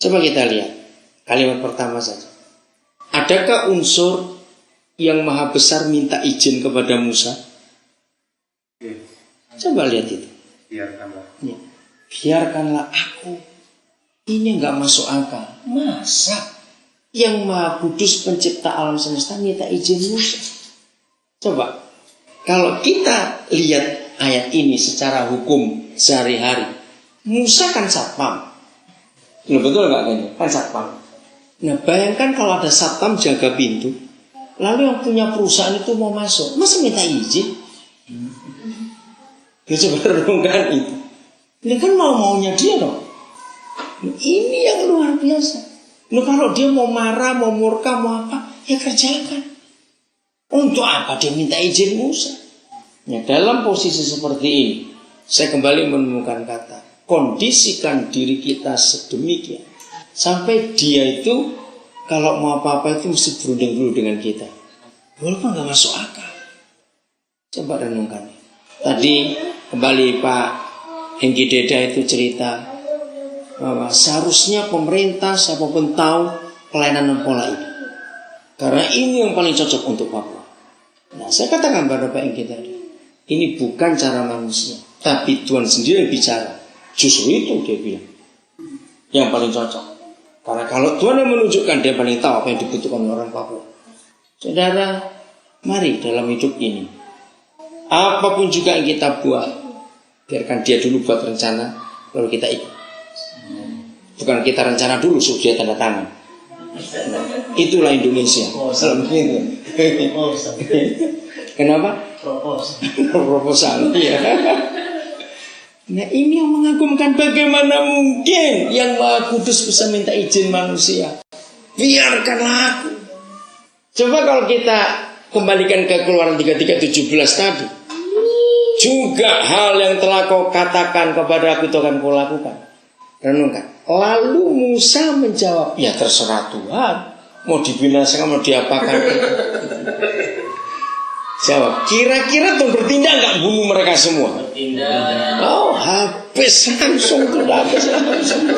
Coba kita lihat kalimat pertama saja. Adakah unsur yang maha besar minta izin kepada Musa? Coba lihat itu. Biarkanlah. Ya. Biarkanlah aku. Ini nggak masuk akal. Masa yang maha kudus pencipta alam semesta minta izin Musa? Coba. Kalau kita lihat ayat ini secara hukum sehari-hari, Musa kan satpam. Betul nggak kan? Kan satpam. Nah bayangkan kalau ada satpam jaga pintu, lalu yang punya perusahaan itu mau masuk, masa minta izin? Ya coba renungkan itu. Ini kan mau-maunya dia dong. Ini yang luar biasa. Nah, kalau dia mau marah, mau murka, mau apa, ya kerjakan. Untuk apa dia minta izin Musa? Ya, dalam posisi seperti ini, saya kembali menemukan kata, kondisikan diri kita sedemikian sampai dia itu kalau mau apa-apa itu mesti berunding dulu dengan kita. Walaupun nggak masuk akal. Coba renungkan. Tadi kembali Pak Hengki Deda itu cerita bahwa seharusnya pemerintah siapapun tahu pelayanan pola ini, karena ini yang paling cocok untuk Papua. Nah saya katakan pada Pak Hengki tadi, ini bukan cara manusia, tapi Tuhan sendiri yang bicara. Justru itu dia bilang yang paling cocok. Karena kalau Tuhan yang menunjukkan, dia paling tahu apa yang dibutuhkan orang Papua. Saudara, mari dalam hidup ini, apapun juga yang kita buat, biarkan dia dulu buat rencana, lalu kita ikut. Bukan kita rencana dulu, suruh dia tanda tangan. Nah, itulah Indonesia. Kenapa? Proposal. Iya. Nah ini yang mengagumkan, bagaimana mungkin yang Maha Kudus bisa minta izin manusia? Biarkanlah aku. Coba kalau kita kembalikan ke Keluaran 33:17 tadi, juga hal yang telah kau katakan kepada aku itu akan kau lakukan. Renungkan. Lalu Musa menjawab, ya terserah Tuhan, mau dibinasakan, mau diapakan. Jawab, kira-kira Tuhan bertindak nggak bunuh mereka semua? Bertindak. Oh, habis langsung tuh, habis langsung.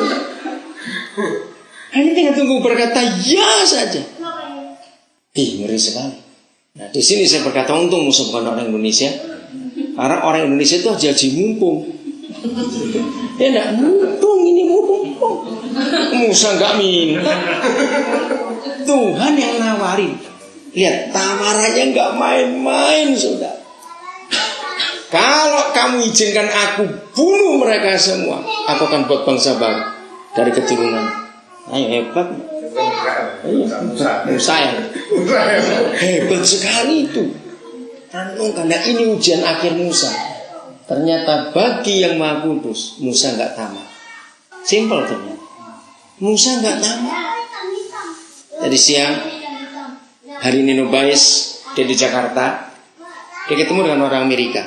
Hanya tinggal tunggu berkata ya saja. Ngeri sekali. Nah, di sini saya berkata untung Musa bukan orang Indonesia, karena orang Indonesia itu jadi mumpung. Ya enggak mumpung, ini mumpung. Musa nggak minta. Tuhan yang nawarin. Lihat, tawarannya nggak main-main, saudara. Kalau kamu izinkan aku bunuh mereka semua, aku akan buat bangsa baru dari keturunan. Ayo, hebat. Musa ya. Hebat sekali itu. Karena ini ujian akhir Musa. Ternyata bagi yang Maha Kudus, Musa nggak tamat. Simple ternyata. Musa nggak tamat. Tadi siang, hari ini Nobais, dia di Jakarta, dia ketemu dengan orang Amerika.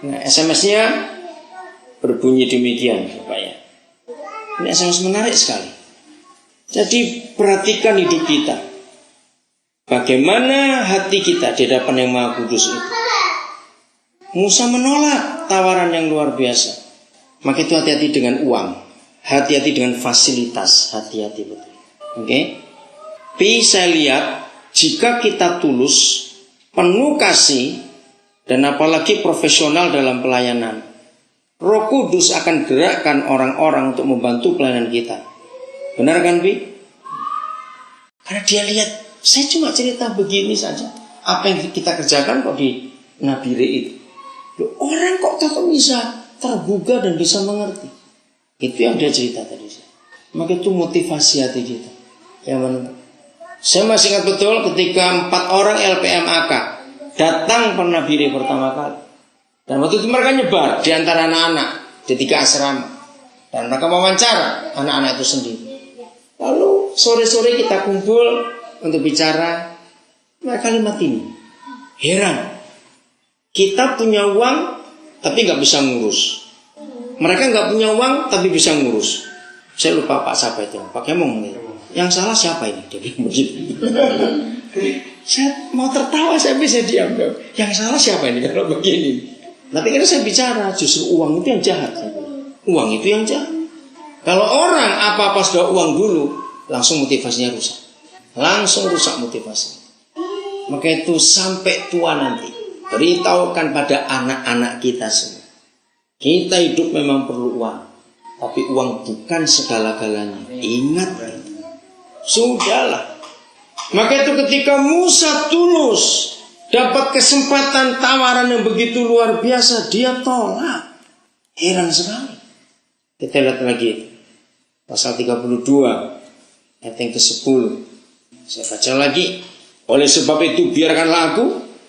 Nah, SMS-nya berbunyi demikian, Bapak ya. Ini SMS menarik sekali. Jadi perhatikan hidup kita. Bagaimana hati kita di hadapan yang Maha Kudus itu. Musa menolak tawaran yang luar biasa. Maka itu hati-hati dengan uang, hati-hati dengan fasilitas, hati-hati betul. Oke? Tapi saya lihat jika kita tulus, penuh kasih, dan apalagi profesional dalam pelayanan, Roh Kudus akan gerakkan orang-orang untuk membantu pelayanan kita. Benar kan, Bi? Karena dia lihat, saya cuma cerita begini saja. Apa yang kita kerjakan kok di Nabire itu. Orang kok tetap bisa tergugah dan bisa mengerti. Itu yang dia cerita tadi. Maka itu motivasi hati kita. Yang mana? Saya masih ingat betul ketika 4 orang LPMAK datang ke Nabire pertama kali. Dan waktu itu mereka nyebar di antara anak-anak di 3 asrama. Dan mereka mewawancara anak-anak itu sendiri. Lalu sore-sore kita kumpul untuk bicara. Mereka kalimat ini, heran. Kita punya uang tapi gak bisa ngurus. Mereka gak punya uang tapi bisa ngurus. Saya lupa Pak siapa itu, Pak Kemong gitu. Yang salah siapa ini? Dia bilang begitu. Saya mau tertawa, saya bisa diam. Yang salah siapa ini kalau begini? Nanti kan saya bicara, justru uang itu yang jahat. Uang itu yang jahat. Kalau orang apa-apa sudah uang dulu, langsung motivasinya rusak. Langsung rusak motivasi. Maka itu sampai tua nanti, beritahukan pada anak-anak kita semua. Kita hidup memang perlu uang, tapi uang bukan segala-galanya. Ingat, sudahlah. Maka itu ketika Musa tulus dapat kesempatan tawaran yang begitu luar biasa, dia tolak. Heran sekali. Kita lihat lagi pasal 32 ayat yang ke-10. Saya baca lagi. Oleh sebab itu biarkanlah aku,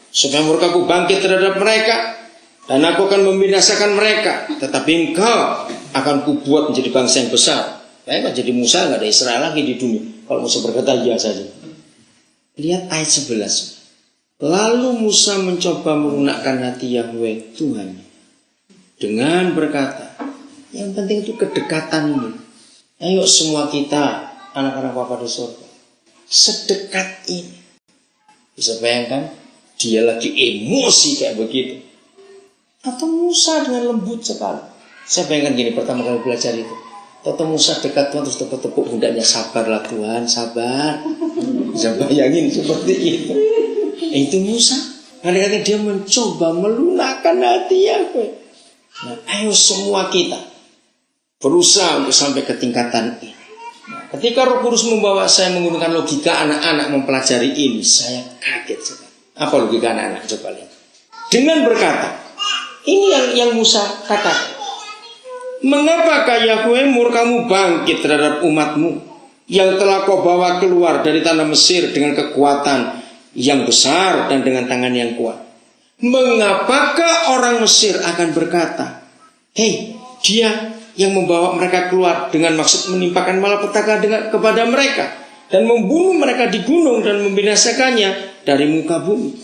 supaya murkaku bangkit terhadap mereka, dan aku akan membinasakan mereka. Tetapi engkau akan kubuat menjadi bangsa yang besar. Kan jadi Musa nggak ada Israel lagi di dunia. Kalau Musa berkata iya saja. Lihat ayat 11. Lalu Musa mencoba menggunakan hati Yahweh Tuhan dengan berkata, yang penting itu kedekatan ini. Ayo semua kita, anak-anak Bapa di surga, sedekat ini. Bisa bayangkan, dia lagi emosi kayak begitu. Atau Musa dengan lembut sekali. Saya bayangkan gini, pertama kali belajar itu. Atau Musa dekat Tuhan terus tepuk-tepuk pundaknya, sabarlah Tuhan, sabar. Bisa bayangin seperti itu. Itu Musa. Kadang-kadang dia mencoba melunakkan hati Yahweh. Nah, ayo semua kita berusaha untuk sampai ke tingkatan ini. Nah, ketika Roh Kudus membawa saya menggunakan logika anak-anak mempelajari ini, saya kaget sekali. Apa logika anak-anak? Coba lihat. Dengan berkata, ini yang Musa katakan. Mengapakah Yahweh murkamu bangkit terhadap umatmu yang telah kau bawa keluar dari tanah Mesir dengan kekuatan yang besar dan dengan tangan yang kuat? Mengapakah orang Mesir akan berkata, hei, dia yang membawa mereka keluar dengan maksud menimpakan malapetaka kepada mereka dan membunuh mereka di gunung dan membinasakannya dari muka bumi.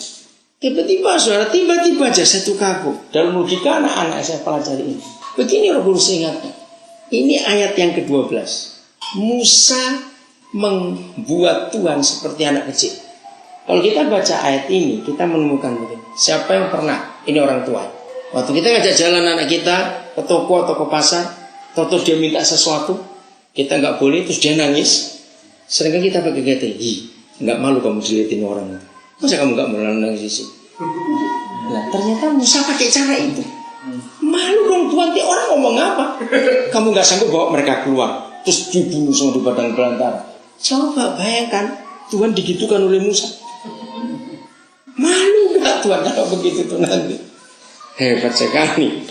Tiba-tiba saudara, tiba-tiba aja saya tuh kagum. Dalam logika anak-anak saya pelajari ini. Begini Roh Kudus ingatkan. Ini ayat yang ke-12. Musa membuat Tuhan seperti anak kecil. Kalau kita baca ayat ini, kita menemukan begini. Siapa yang pernah, ini orang tua, waktu kita ngajak jalan anak kita ke toko atau ke pasar, atau dia minta sesuatu, kita nggak boleh, terus dia nangis. Seringkali kita pakai kata, nggak malu kamu dilihatin orang itu. Masa kamu nggak malu nangis di sini? Nah, ternyata Musa pakai cara itu. Malu dong Tuhan, orang ngomong apa? Kamu nggak sanggup bawa mereka keluar, terus dibunuh semua di padang belantara. Coba bayangkan, Tuhan digitukan oleh Musa. Malu gak Tuhan kalau begitu tuh nanti? Hebat sekali.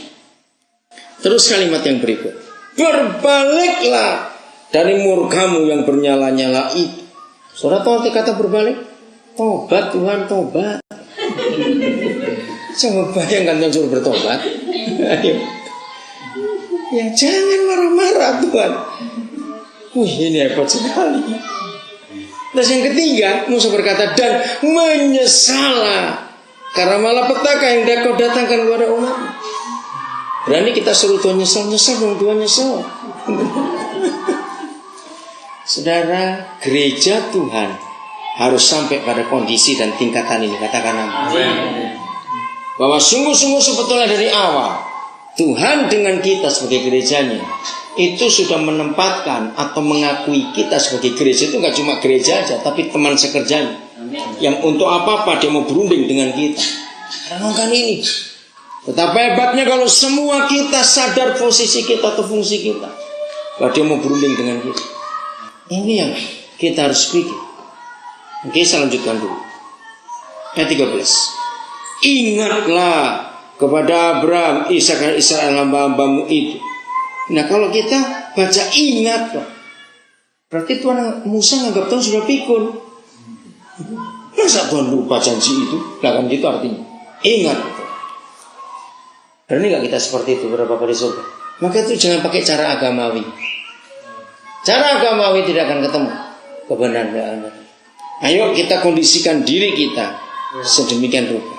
Terus kalimat yang berikut. Berbaliklah dari murkamu yang bernyala-nyala itu. Saudara tahu arti kata berbalik? Tobat Tuhan, tobat. Coba bayangkan yang suruh bertobat. Ayo. Ya jangan marah-marah Tuhan. Ini hebat sekali. Terus yang ketiga, Musa berkata, dan menyesalah karena malapetaka yang kau datangkan kepada umat. Berani kita suruh Tuhan nyesal dong, Tuhan nyesal. Saudara, gereja Tuhan harus sampai pada kondisi dan tingkatan ini. Katakan amin. Bahwa sungguh-sungguh sebetulnya dari awal Tuhan dengan kita sebagai gerejanya itu sudah menempatkan atau mengakui kita sebagai gereja. Itu gak cuma gereja aja, tapi teman sekerjanya. Yang untuk apa-apa dia mau berunding dengan kita. Renungkan ini. Betapa hebatnya kalau semua kita sadar posisi kita atau fungsi kita, bahwa dia mau berunding dengan kita. Ini yang kita harus pikir. Oke, saya lanjutkan dulu. Ayat 13. Ingatlah kepada Abraham, Ishak dan Israel hamba-hambamu itu. Nah kalau kita baca ingat, berarti Tuhan Musa nganggap Tuhan sudah pikun. Masa Tuhan lupa janji itu? Bahkan gitu artinya. Ingat. Berani gak kita seperti itu berapa kali surga? Maka itu jangan pakai cara agamawi. Cara agamawi tidak akan ketemu kebenaran. Ayo kita kondisikan diri kita sedemikian rupa.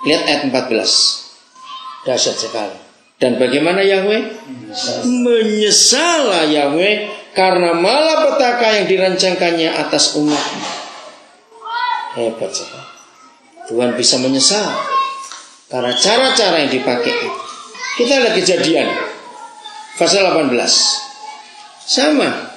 Lihat ayat 14. Dahsyat sekali. Dan bagaimana Yahweh? Menyesalah Yahweh karena malapetaka yang dirancangkannya atas umat. Hebat sekali. Tuhan bisa menyesal karena cara-cara yang dipakai. Kita lihat kejadian. Pasal 18. Sama.